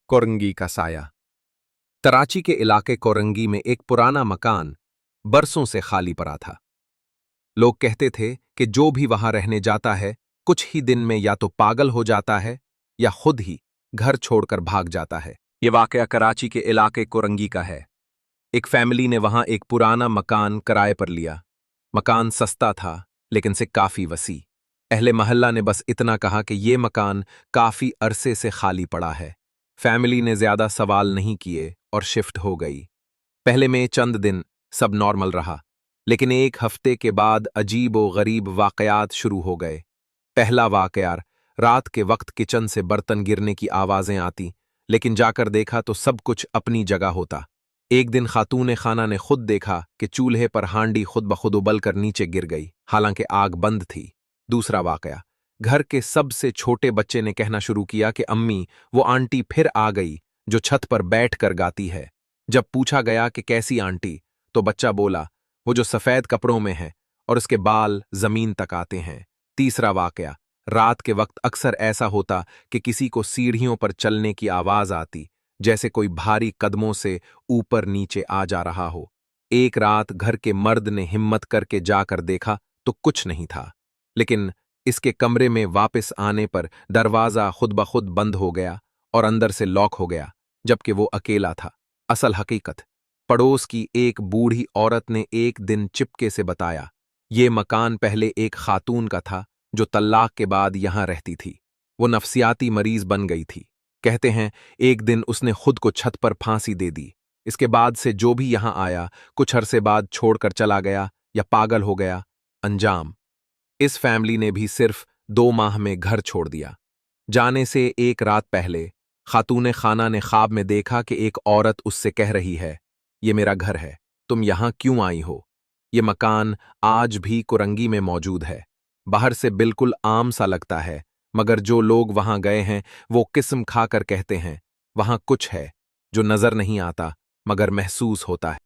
कोरंगी का साया। कराची के इलाके कोरंगी में एक पुराना मकान बरसों से खाली पड़ा था। लोग कहते थे कि जो भी वहां रहने जाता है कुछ ही दिन में या तो पागल हो जाता है या खुद ही घर छोड़कर भाग जाता है। ये वाकया कराची के इलाके कोरंगी का है। एक फैमिली ने वहां एक पुराना मकान किराए पर लिया। मकान सस्ता था लेकिन से काफी वसी। अहले मोहल्ला ने बस इतना कहा कि ये मकान काफी अरसे से खाली पड़ा है। फैमिली ने ज्यादा सवाल नहीं किए और शिफ्ट हो गई। पहले में चंद दिन सब नॉर्मल रहा, लेकिन एक हफ्ते के बाद अजीब व गरीब वाकयात शुरू हो गए। पहला वाकया, रात के वक्त किचन से बर्तन गिरने की आवाजें आती, लेकिन जाकर देखा तो सब कुछ अपनी जगह होता। एक दिन खातून खाना ने खुद देखा कि चूल्हे पर हांडी खुद ब खुद उबलकर नीचे गिर गई, हालांकि आग बंद थी। दूसरा वाकया, घर के सबसे छोटे बच्चे ने कहना शुरू किया कि अम्मी, वो आंटी फिर आ गई जो छत पर बैठ कर गाती है। जब पूछा गया कि कैसी आंटी, तो बच्चा बोला, वो जो सफेद कपड़ों में है और उसके बाल जमीन तक आते हैं। तीसरा वाकया, रात के वक्त अक्सर ऐसा होता कि किसी को सीढ़ियों पर चलने की आवाज आती, जैसे कोई भारी कदमों से ऊपर नीचे आ जा रहा हो। एक रात घर के मर्द ने हिम्मत करके जाकर देखा तो कुछ नहीं था, लेकिन इसके कमरे में वापस आने पर दरवाजा खुद ब खुद बंद हो गया और अंदर से लॉक हो गया, जबकि वो अकेला था। असल हकीकत, पड़ोस की एक बूढ़ी औरत ने एक दिन चिपके से बताया, ये मकान पहले एक खातून का था जो तल्लाक के बाद यहां रहती थी। वो नफ्सियाती मरीज बन गई थी। कहते हैं एक दिन उसने खुद को छत पर फांसी दे दी। इसके बाद से जो भी यहां आया कुछ अरसे बाद छोड़कर चला गया या पागल हो गया। अंजाम, इस फैमिली ने भी सिर्फ 2 माह में घर छोड़ दिया। जाने से एक रात पहले खातून खाना ने ख्वाब में देखा कि एक औरत उससे कह रही है, ये मेरा घर है, तुम यहां क्यों आई हो। ये मकान आज भी कुरंगी में मौजूद है। बाहर से बिल्कुल आम सा लगता है, मगर जो लोग वहां गए हैं वो किस्म खाकर कहते हैं, वहां कुछ है जो नजर नहीं आता मगर महसूस होता है।